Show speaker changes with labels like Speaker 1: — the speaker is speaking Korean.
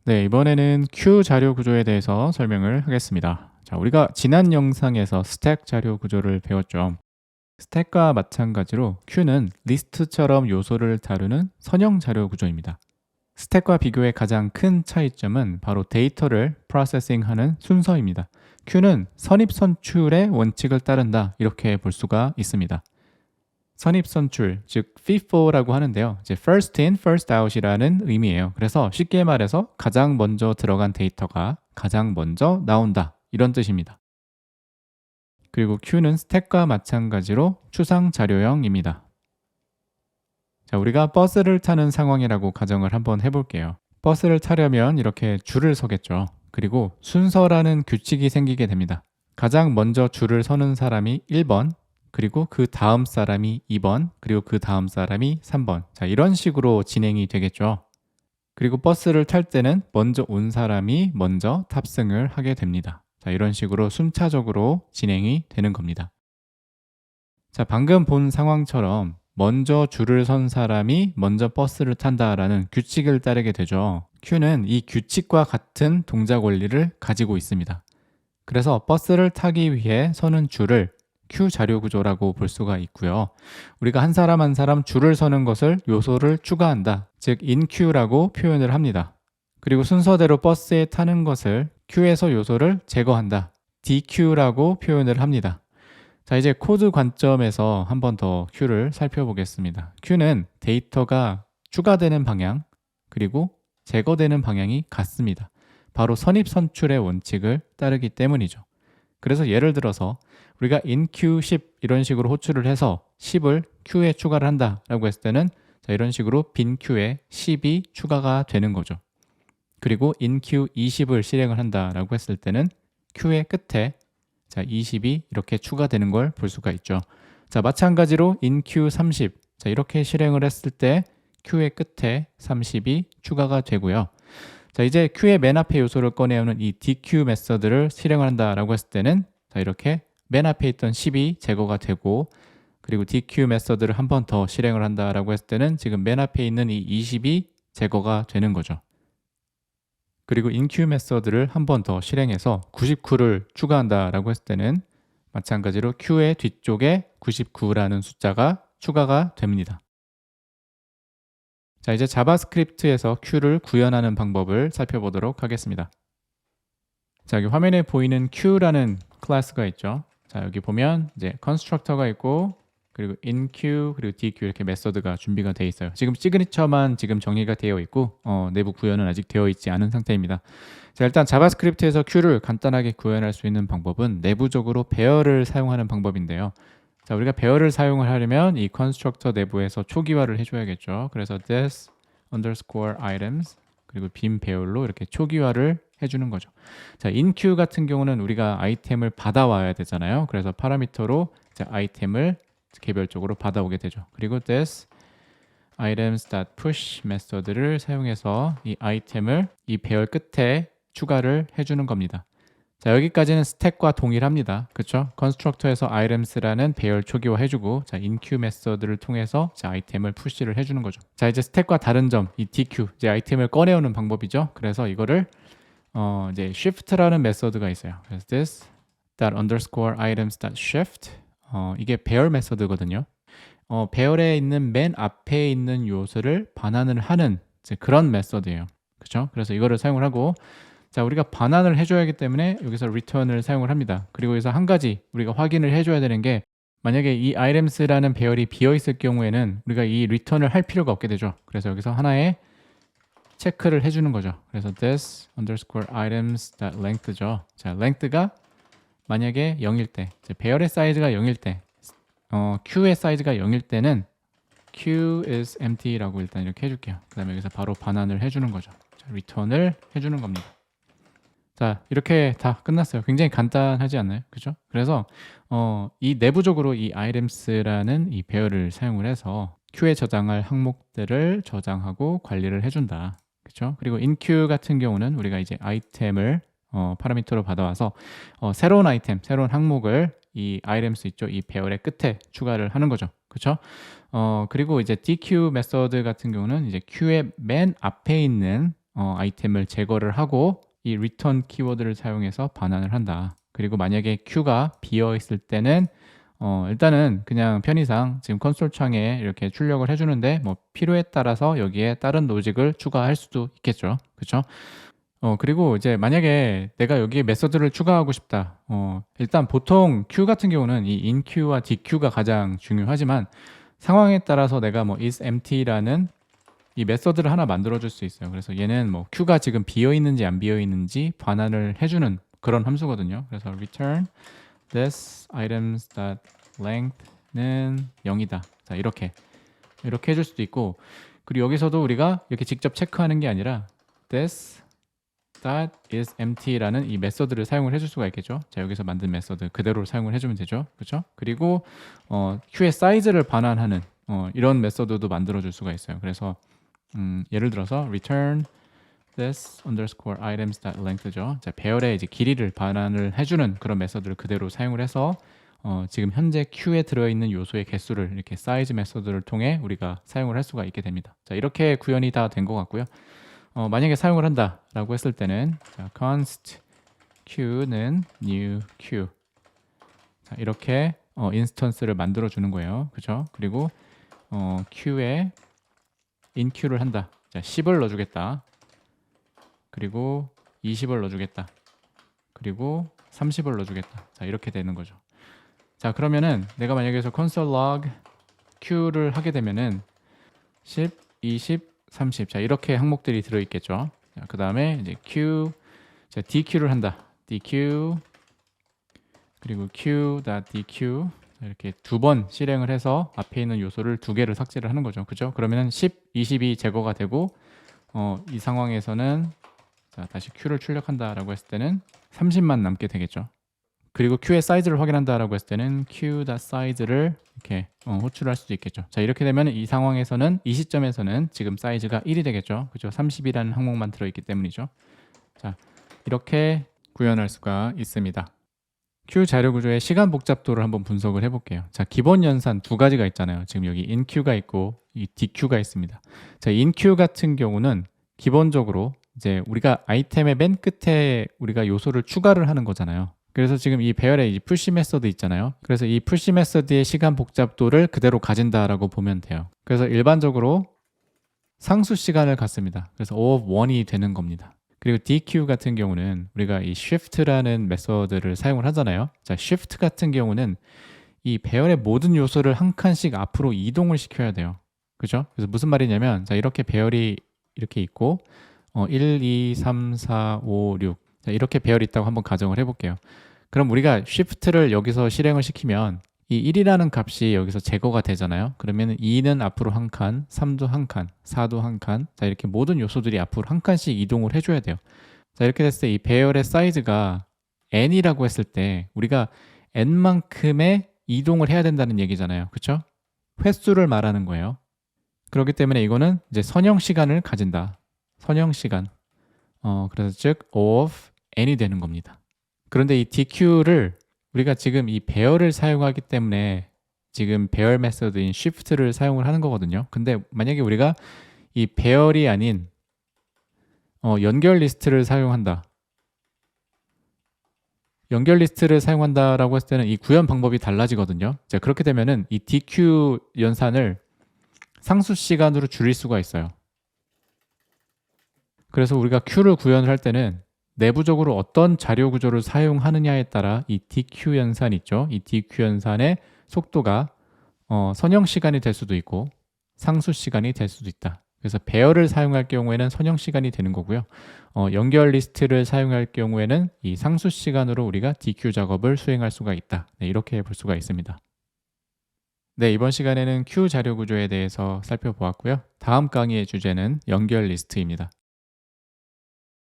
Speaker 1: 네, 이번에는 q 자료 구조에 대해서 설명을 하겠습니다. 자, 우리가 지난 영상에서 스택 자료 구조를 배웠죠. 스택과 마찬가지로 queu는 리스트처럼 요소를 다루는 선형 자료 구조입니다. 스택과 비교의 가장 큰 차이점은 바로 데이터를 프로세싱하는 순서입니다. queu는 선입선출의 원칙을 따른다, 이렇게 볼 수가 있습니다. 선입선출, 즉 FIFO라고 하는데요. 이제 first in, first out이라는 의미예요. 그래서 쉽게 말해서 가장 먼저 들어간 데이터가 가장 먼저 나온다, 이런 뜻입니다. 그리고 queu는 스택과 마찬가지로 추상 자료형입니다. 자, 우리가 버스를 타는 상황이라고 가정을 한번 해볼게요. 버스를 타려면 이렇게 줄을 서겠죠. 그리고 순서라는 규칙이 생기게 됩니다. 가장 먼저 줄을 서는 사람이 1번, 그리고 그 다음 사람이 2번, 그리고 그 다음 사람이 3번. 자, 이런 식으로 진행이 되겠죠. 그리고 버스를 탈 때는 먼저 온 사람이 먼저 탑승을 하게 됩니다. 자, 이런 식으로 순차적으로 진행이 되는 겁니다. 자, 방금 본 상황처럼 먼저 줄을 선 사람이 먼저 버스를 탄다라는 규칙을 따르게 되죠. queu는 이 규칙과 같은 동작 원리를 가지고 있습니다. 그래서 버스를 타기 위해 서는 줄을 queue 자료 구조라고 볼 수가 있고요. 우리가 한 사람 한 사람 줄을 서는 것을 요소를 추가한다, 즉 in queue라고 표현을 합니다. 그리고 순서대로 버스에 타는 것을 queue에서 요소를 제거한다, dequeue라고 표현을 합니다. 자, 이제 코드 관점에서 한 번 더 queue를 살펴보겠습니다. queue는 데이터가 추가되는 방향 그리고 제거되는 방향이 같습니다. 바로 선입선출의 원칙을 따르기 때문이죠. 그래서 예를 들어서 우리가 in queue 10 이런 식으로 호출을 해서 10을 queue에 추가를 한다라고 했을 때는 자, 이런 식으로 빈 queue에 10이 추가가 되는 거죠. 그리고 in queue 20을 실행을 한다라고 했을 때는 queue의 끝에 자, 20이 이렇게 추가되는 걸 볼 수가 있죠. 자, 마찬가지로 in queue 30 자, 이렇게 실행을 했을 때 queue의 끝에 30이 추가가 되고요. 자, 이제 queue의 맨 앞에 요소를 꺼내오는 이 dequeue 메서드를 실행을 한다라고 했을 때는 자, 이렇게 맨 앞에 있던 10이 제거가 되고, 그리고 dequeue 메서드를 한 번 더 실행을 한다라고 했을 때는 지금 맨 앞에 있는 이 20이 제거가 되는 거죠. 그리고 inqueue 메서드를 한 번 더 실행해서 99를 추가한다라고 했을 때는 마찬가지로 queue의 뒤쪽에 99라는 숫자가 추가가 됩니다. 자, 이제 자바스크립트에서 queue를 구현하는 방법을 살펴보도록 하겠습니다. 자, 여기 화면에 보이는 queue라는 클래스가 있죠. 자, 여기 보면 이제 constructor가 있고, 그리고 inqueue 그리고 dequeue 이렇게 메서드가 준비가 되어 있어요. 지금 시그니처만 지금 정리가 되어 있고 내부 구현은 아직 되어 있지 않은 상태입니다. 자, 일단 자바스크립트에서 queue를 간단하게 구현할 수 있는 방법은 내부적으로 배열을 사용하는 방법인데요. 자, 우리가 배열을 사용을 하려면 이 constructor 내부에서 초기화를 해줘야겠죠. 그래서 this underscore items 그리고 빈 배열로 이렇게 초기화를 해주는 거죠. 자, inqueue 같은 경우는 우리가 아이템을 받아와야 되잖아요. 그래서 파라미터로 아이템을 개별적으로 받아오게 되죠. 그리고 this items.push 메서드를 사용해서 이 아이템을 이 배열 끝에 추가를 해주는 겁니다. 자, 여기까지는 스택과 동일합니다. 그렇죠? constructor에서 items라는 배열 초기화 해주고, 자, inqueue 메서드를 통해서 자, 아이템을 푸시를 해주는 거죠. 자, 이제 스택과 다른 점, 이 dequeue, 이제 아이템을 꺼내오는 방법이죠. 그래서 이거를 이제 shift라는 메서드가 있어요. 그래서 this underscore items.shift 이게 배열 메서드거든요. 배열에 있는 맨 앞에 있는 요소를 반환을 하는 이제 그런 메서드예요. 그렇죠? 그래서 이거를 사용을 하고, 자, 우리가 반환을 해줘야 하기 때문에 여기서 return을 사용을 합니다. 그리고 여기서 한 가지 우리가 확인을 해줘야 되는 게, 만약에 이 items라는 배열이 비어 있을 경우에는 우리가 이 return을 할 필요가 없게 되죠. 그래서 여기서 하나의 체크를 해주는 거죠. 그래서 this underscore items.length죠. 자, length가 만약에 0일 때, 배열의 사이즈가 0일 때, queue의 사이즈가 0일 때는 queue is empty라고 일단 이렇게 해줄게요. 그 다음에 여기서 바로 반환을 해주는 거죠. 자, return을 해주는 겁니다. 자, 이렇게 다 끝났어요. 굉장히 간단하지 않나요? 그죠? 그래서 이 내부적으로 이 items라는 이 배열을 사용을 해서 queue에 저장할 항목들을 저장하고 관리를 해준다. 그렇죠? 그리고 in-queue 같은 경우는 우리가 이제 아이템을 파라미터로 받아와서 새로운 아이템, 새로운 항목을 이 items 있죠? 이 배열의 끝에 추가를 하는 거죠. 그렇죠? 그리고 이제 dequeue 메서드 같은 경우는 이제 queue의 맨 앞에 있는 아이템을 제거를 하고 이 return 키워드를 사용해서 반환을 한다. 그리고 만약에 queue가 비어 있을 때는 일단은 그냥 편의상 지금 콘솔 창에 이렇게 출력을 해주는데 뭐 필요에 따라서 여기에 다른 로직을 추가할 수도 있겠죠. 그렇죠? 그리고 이제 만약에 내가 여기에 메서드를 추가하고 싶다. 일단 보통 queue 같은 경우는 이 inQ와 dequeue가 가장 중요하지만 상황에 따라서 내가 뭐 isEmpty라는 이 메서드를 하나 만들어 줄 수 있어요. 그래서 얘는 뭐 queue가 지금 비어 있는지 안 비어 있는지 반환을 해주는 그런 함수거든요. 그래서 return this items that length는 0이다. 자, 이렇게 해줄 수도 있고, 그리고 여기서도 우리가 이렇게 직접 체크하는 게 아니라 this that is empty라는 이 메서드를 사용을 해줄 수가 있겠죠. 자, 여기서 만든 메서드 그대로 사용을 해주면 되죠. 그렇죠? 그리고 queue의 사이즈를 반환하는 이런 메서드도 만들어 줄 수가 있어요. 그래서 예를 들어서 return this underscore items that length죠. 자, 배열의 이제 길이를 반환을 해주는 그런 메서드를 그대로 사용을 해서 지금 현재 queue에 들어있는 요소의 개수를 이렇게 size 메서드를 통해 우리가 사용을 할 수가 있게 됩니다. 자, 이렇게 구현이 다 된 것 같고요. 만약에 사용을 한다라고 했을 때는 자, const queue는 new queue. 자, 이렇게 인스턴스를 만들어 주는 거예요. 그렇죠? 그리고 queue에 inQ를 한다. 자, 10을 넣어주겠다. 그리고 20을 넣어주겠다. 그리고 30을 넣어주겠다. 자, 이렇게 되는 거죠. 자, 그러면은 내가 만약에 여기서 console log queue를 하게 되면은 10, 20, 30. 자, 이렇게 항목들이 들어있겠죠. 자, 그 다음에 이제 queue, 자, dequeue를 한다. dequeue, 그리고 queue.dequeue 이렇게 두 번 실행을 해서 앞에 있는 요소를 두 개를 삭제를 하는 거죠. 그죠? 그러면은 10, 20이 제거가 되고 이 상황에서는 자, 다시 queue를 출력한다라고 했을 때는 30만 남게 되겠죠. 그리고 queue의 사이즈를 확인한다라고 했을 때는 queue.size를 이렇게 호출할 수도 있겠죠. 자, 이렇게 되면 이 상황에서는 이 시점에서는 지금 사이즈가 1이 되겠죠. 그죠? 30이라는 항목만 들어있기 때문이죠. 자, 이렇게 구현할 수가 있습니다. queue 자료 구조의 시간 복잡도를 한번 분석을 해볼게요. 자, 기본 연산 두 가지가 있잖아요. 지금 여기 inQ가 있고 이 deQ가 있습니다. 자, inQ 같은 경우는 기본적으로 이제 우리가 아이템의 맨 끝에 우리가 요소를 추가를 하는 거잖아요. 그래서 지금 이 배열의 이 푸시 메서드 있잖아요. 그래서 이 푸시 메서드의 시간 복잡도를 그대로 가진다라고 보면 돼요. 그래서 일반적으로 상수 시간을 갖습니다. 그래서 O of 1이 되는 겁니다. 그리고 dequeue 같은 경우는 우리가 이 shift라는 메서드를 사용을 하잖아요. 자, shift 같은 경우는 이 배열의 모든 요소를 한 칸씩 앞으로 이동을 시켜야 돼요. 그죠? 그래서 무슨 말이냐면, 자, 이렇게 배열이 이렇게 있고 1, 2, 3, 4, 5, 6 자, 이렇게 배열이 있다고 한번 가정을 해볼게요. 그럼 우리가 shift를 여기서 실행을 시키면 이 1이라는 값이 여기서 제거가 되잖아요. 그러면 2는 앞으로 한 칸, 3도 한 칸, 4도 한 칸. 자, 이렇게 모든 요소들이 앞으로 한 칸씩 이동을 해줘야 돼요. 자, 이렇게 됐을 때 이 배열의 사이즈가 n이라고 했을 때 우리가 n만큼의 이동을 해야 된다는 얘기잖아요. 그렇죠? 횟수를 말하는 거예요. 그렇기 때문에 이거는 이제 선형 시간을 가진다. 선형 시간. 그래서 즉 O of n이 되는 겁니다. 그런데 이 dequeue를 우리가 지금 이 배열을 사용하기 때문에 지금 배열 메서드인 shift를 사용을 하는 거거든요. 근데 만약에 우리가 이 배열이 아닌 연결 리스트를 사용한다. 연결 리스트를 사용한다라고 했을 때는 이 구현 방법이 달라지거든요. 자, 그렇게 되면은 이 dequeue 연산을 상수 시간으로 줄일 수가 있어요. 그래서 우리가 queue를 구현을 할 때는 내부적으로 어떤 자료 구조를 사용하느냐에 따라 이 dequeue 연산 있죠. 이 dequeue 연산의 속도가 선형 시간이 될 수도 있고 상수 시간이 될 수도 있다. 그래서 배열을 사용할 경우에는 선형 시간이 되는 거고요. 연결 리스트를 사용할 경우에는 이 상수 시간으로 우리가 dequeue 작업을 수행할 수가 있다. 네, 이렇게 볼 수가 있습니다. 네, 이번 시간에는 queue 자료 구조에 대해서 살펴보았고요. 다음 강의의 주제는 연결 리스트입니다.